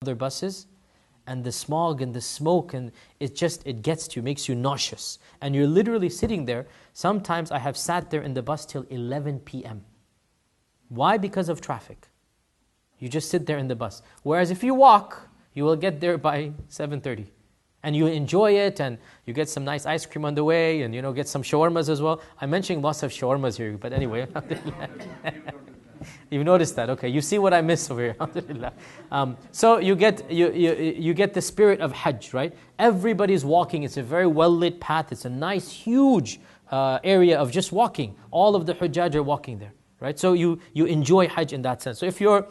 other buses, and the smog and the smoke, and it gets to you, makes you nauseous. And you're literally sitting there. Sometimes I have sat there in the bus till 11 p.m. Why? Because of traffic. You just sit there in the bus. Whereas if you walk, you will get there by 7:30. And you enjoy it, and you get some nice ice cream on the way, and get some shawarmas as well. I'm mentioning lots of shawarmas here, but anyway. You've noticed that, okay? You see what I miss over here, alhamdulillah. So you get the spirit of Hajj, right? Everybody's walking. It's a very well-lit path. It's a nice, huge area of just walking. All of the Hujjaj are walking there, right? So you enjoy Hajj in that sense. So if you're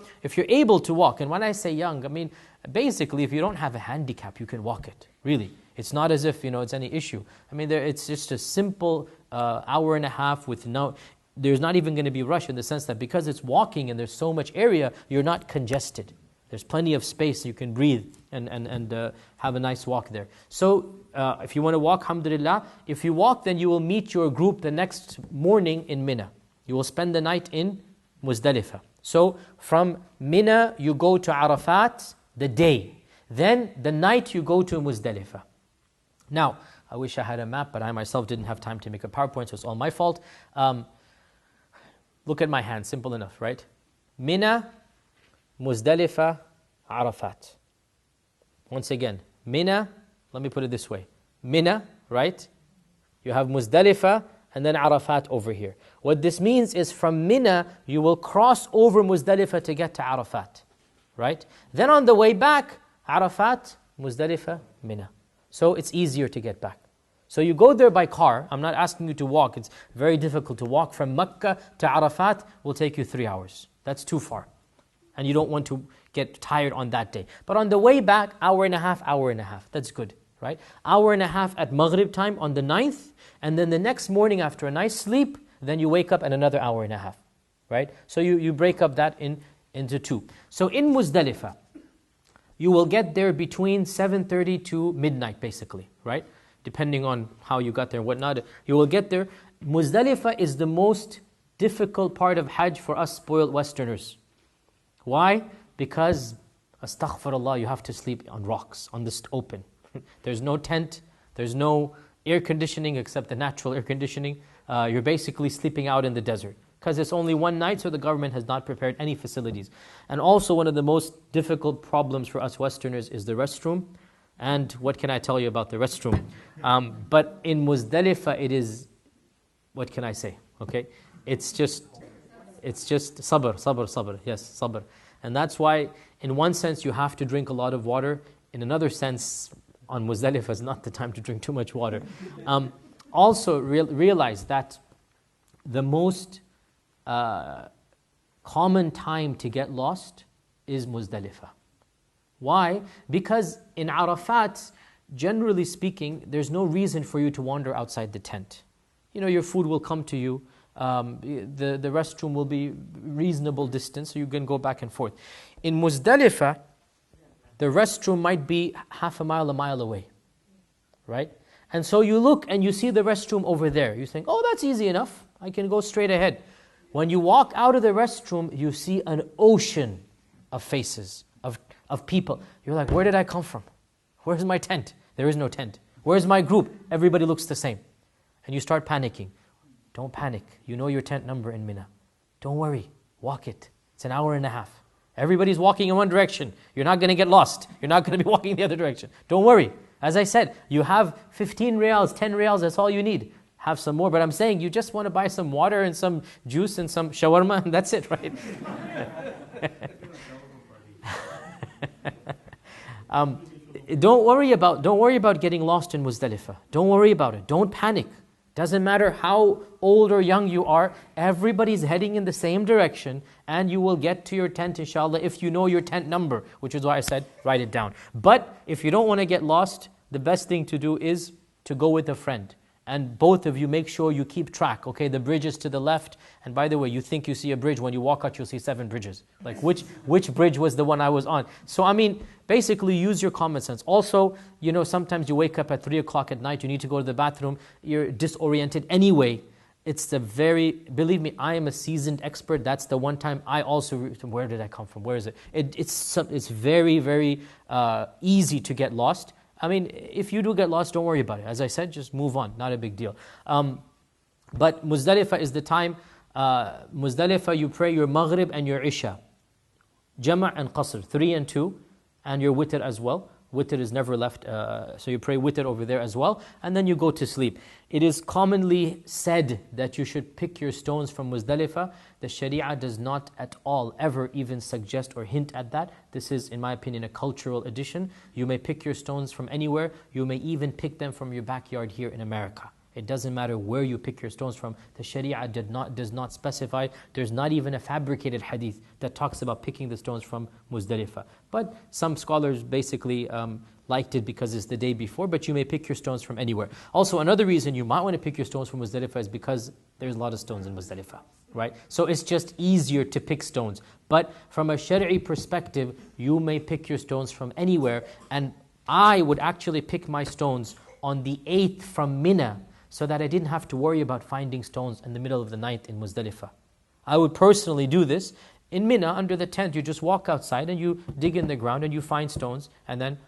able to walk, and when I say young, I mean basically if you don't have a handicap, you can walk it. Really, it's not as if it's any issue. I mean, it's just a simple hour and a half with no. There's not even going to be rush in the sense that because it's walking and there's so much area, you're not congested. There's plenty of space, you can breathe and have a nice walk there. So if you want to walk, alhamdulillah, if you walk, then you will meet your group the next morning in Mina. You will spend the night in Muzdalifa. So from Mina, you go to Arafat the day. Then the night you go to Muzdalifa. Now, I wish I had a map, but I myself didn't have time to make a PowerPoint, so it's all my fault. Look at my hand, simple enough, right? Mina, Muzdalifa, Arafat. Once again, Mina, let me put it this way. Mina, right? You have Muzdalifa and then Arafat over here. What this means is from Mina, you will cross over Muzdalifa to get to Arafat, right? Then on the way back, Arafat, Muzdalifa, Mina. So it's easier to get back. So you go there by car. I'm not asking you to walk. It's very difficult to walk from Mecca to Arafat. Will take you 3 hours. That's too far. And you don't want to get tired on that day. But on the way back, hour and a half. That's good, right? Hour and a half at Maghrib time on the 9th. And then the next morning after a nice sleep, then you wake up and another hour and a half, right? So you break up that into two. So in Muzdalifa, you will get there between 7:30 to midnight basically, right? Depending on how you got there and whatnot, you will get there. Muzdalifa is the most difficult part of Hajj for us spoiled Westerners. Why? Because, astaghfirullah, you have to sleep on rocks, on the open. There's no tent, there's no air conditioning except the natural air conditioning. You're basically sleeping out in the desert. Because it's only one night, so the government has not prepared any facilities. And also one of the most difficult problems for us Westerners is the restroom. And what can I tell you about the restroom? But in Muzdalifa, it is, what can I say? Okay, it's just sabr. Yes, sabr. And that's why, in one sense, you have to drink a lot of water. In another sense, on Muzdalifa is not the time to drink too much water. Also, realize that the most common time to get lost is Muzdalifa. Why? Because in Arafat, generally speaking, there's no reason for you to wander outside the tent. Your food will come to you. The restroom will be reasonable distance, so you can go back and forth. In Muzdalifa, the restroom might be half a mile away, right? And so you look and you see the restroom over there. You think, oh, that's easy enough. I can go straight ahead. When you walk out of the restroom, you see an ocean of faces, of people. You're like, where did I come from? Where's my tent? There is no tent. Where's my group? Everybody looks the same. And you start panicking. Don't panic. You know your tent number in Mina. Don't worry. Walk it. It's an hour and a half. Everybody's walking in one direction. You're not going to get lost. You're not going to be walking the other direction. Don't worry. As I said, you have 15 riyals, 10 riyals, that's all you need. Have some more. But I'm saying you just want to buy some water and some juice and some shawarma, and that's it, right? Don't worry about getting lost in Muzdalifa. Don't worry about it. Don't panic. Doesn't matter how old or young you are, everybody's heading in the same direction, and you will get to your tent, inshallah, if you know your tent number, which is why I said write it down. But if you don't want to get lost, the best thing to do is to go with a friend. And both of you make sure you keep track. Okay, the bridge is to the left. And by the way, you think you see a bridge. When you walk out, you'll see 7 bridges. Like which bridge was the one I was on? So I mean, basically use your common sense. Also, sometimes you wake up at 3 o'clock at night. You need to go to the bathroom. You're disoriented anyway. It's the very, believe me, I am a seasoned expert. That's the one time I also, where did I come from? Where is it? It's very, very easy to get lost. I mean, if you do get lost, don't worry about it. As I said, just move on. Not a big deal. But Muzdalifa is the time. Muzdalifa, you pray your Maghrib and your Isha. Jama' and Qasr, 3 and 2. And your Witr as well. Witr is never left, so you pray Witr over there as well, and then you go to sleep. It is commonly said that you should pick your stones from Muzdalifa. The Sharia does not at all ever even suggest or hint at that. This is, in my opinion, a cultural addition. You may pick your stones from anywhere. You may even pick them from your backyard here in America. It doesn't matter where you pick your stones from. The Sharia does not specify. There's not even a fabricated hadith that talks about picking the stones from Muzdalifa. But some scholars basically liked it because it's the day before, but you may pick your stones from anywhere. Also, another reason you might want to pick your stones from Muzdalifa is because there's a lot of stones in Muzdalifa, right? So it's just easier to pick stones. But from a Shari'i perspective, you may pick your stones from anywhere, and I would actually pick my stones on the 8th from Mina, so that I didn't have to worry about finding stones in the middle of the night in Muzdalifa. I would personally do this. In Mina, under the tent, you just walk outside and you dig in the ground and you find stones, and then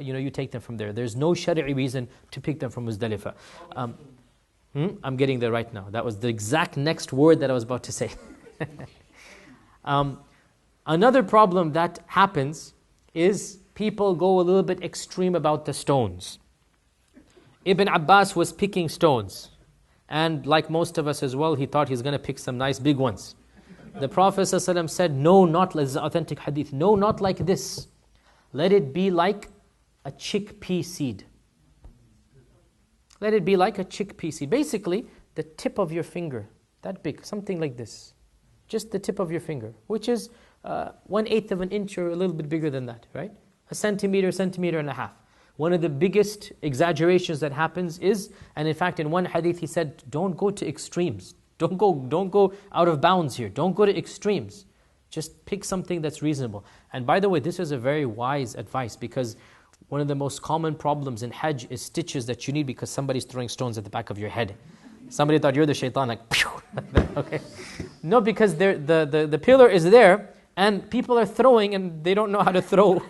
you take them from there. There's no Shari'i reason to pick them from Muzdalifa. I'm getting there right now. That was the exact next word that I was about to say. Another problem that happens is people go a little bit extreme about the stones. Ibn Abbas was picking stones, and like most of us as well, he thought he's going to pick some nice big ones. The Prophet ﷺ said, no, not like this authentic hadith. No, not like this. Let it be like a chickpea seed. Let it be like a chickpea seed. Basically, the tip of your finger, that big, something like this. Just the tip of your finger, which is 1/8 of an inch or a little bit bigger than that, right? A centimeter, centimeter and a half. One of the biggest exaggerations that happens is, and in fact in one hadith he said, don't go to extremes. Don't go out of bounds here. Don't go to extremes. Just pick something that's reasonable. And by the way, this is a very wise advice, because one of the most common problems in Hajj is stitches that you need because somebody's throwing stones at the back of your head. Somebody thought you're the shaitan, like, pew, like that, okay? No, because the pillar is there, and people are throwing, and they don't know how to throw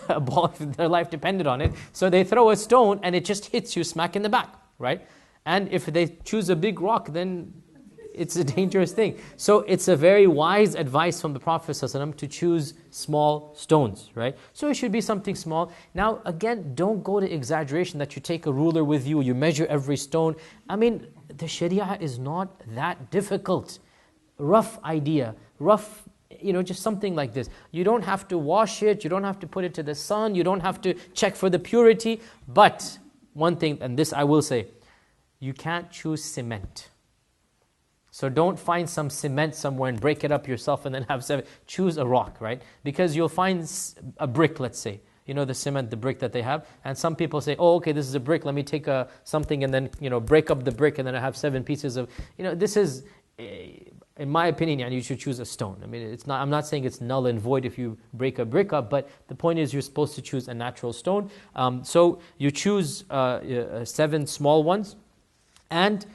a ball if their life depended on it. So they throw a stone, and it just hits you smack in the back, right? And if they choose a big rock, then it's a dangerous thing. So it's a very wise advice from the Prophet ﷺ to choose small stones, right? So it should be something small. Now, again, don't go to exaggeration that you take a ruler with you, you measure every stone. I mean, the Sharia is not that difficult. Rough idea, rough, just something like this. You don't have to wash it, you don't have to put it to the sun, you don't have to check for the purity. But one thing, and this I will say, you can't choose cement. So don't find some cement somewhere and break it up yourself and then have seven. Choose a rock, right? Because you'll find a brick, let's say. The cement, the brick that they have. And some people say, oh, okay, this is a brick. Let me take something and then, break up the brick and then I have 7 pieces of... this is, in my opinion, you should choose a stone. I mean, I'm not saying it's null and void if you break a brick up, but the point is you're supposed to choose a natural stone. So you choose 7 small ones. And...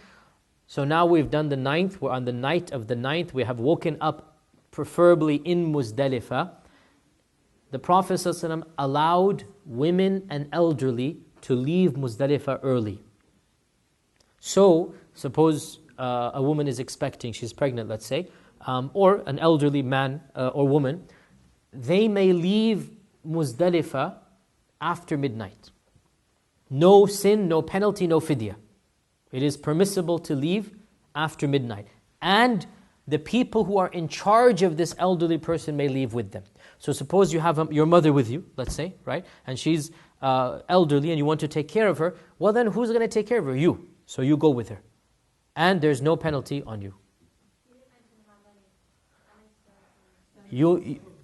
so now we've done the 9th, we're on the night of the 9th, we have woken up preferably in Muzdalifa. The Prophet ﷺ allowed women and elderly to leave Muzdalifa early. So, suppose a woman is expecting, she's pregnant, let's say, or an elderly man or woman, they may leave Muzdalifa after midnight. No sin, no penalty, no fidyah. It is permissible to leave after midnight. And the people who are in charge of this elderly person may leave with them. So suppose you have your mother with you, let's say, right? And she's elderly and you want to take care of her. Well then, who's going to take care of her? You. So you go with her. And there's no penalty on you.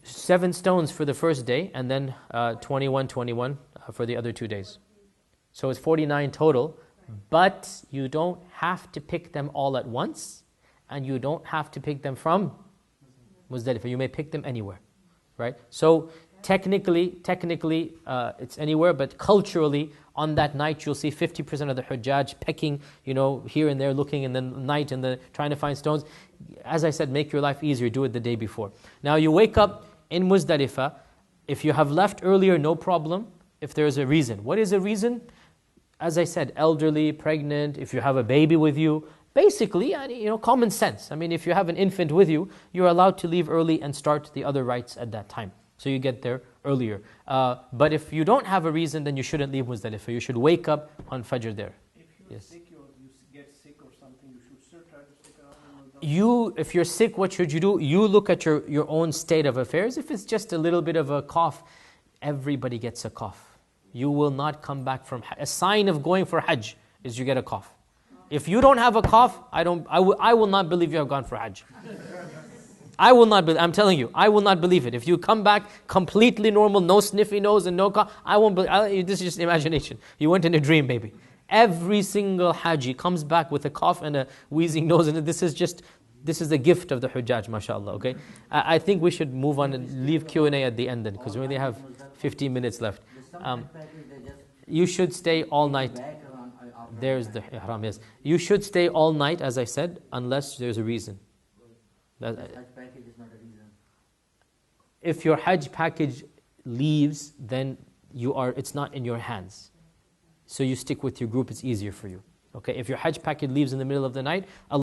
7 stones for the first day, and then 21 for the other 2 days. So it's 49 total. But you don't have to pick them all at once, and you don't have to pick them from Muzdalifah. You may pick them anywhere, right? So technically, it's anywhere, but culturally, on that night, you'll see 50% of the Hujjaj pecking, here and there, looking in the night and trying to find stones. As I said, make your life easier, do it the day before. Now you wake up in Muzdalifa. If you have left earlier, no problem, if there is a reason. What is a reason? As I said, elderly, pregnant, if you have a baby with you, basically, common sense. I mean, if you have an infant with you, you're allowed to leave early and start the other rites at that time. So you get there earlier. But if you don't have a reason, then you shouldn't leave Muzdalifah. You should wake up on Fajr there. If you're sick or you get sick or something, you should still try to stick around. If you're sick, what should you do? You look at your own state of affairs. If it's just a little bit of a cough, everybody gets a cough. You will not come back from Hajj. A sign of going for Hajj is you get a cough. If you don't have a cough, I will not believe you have gone for Hajj. I will not believe, I'm telling you, I will not believe it. If you come back completely normal, no sniffy nose and no cough, I won't believe, this is just imagination. You went in a dream maybe. Every single Haji comes back with a cough and a wheezing nose, and this is the gift of the Hujjaj, mashallah, okay? I think we should move on and leave Q&A at the end then, because we only have 15 minutes left. You should stay all night. There's the ihram, yes. You should stay all night, as I said, unless there's a reason. Hajj package is not a reason. If your Hajj package leaves, then it's not in your hands. So you stick with your group, it's easier for you. Okay, if your Hajj package leaves in the middle of the night,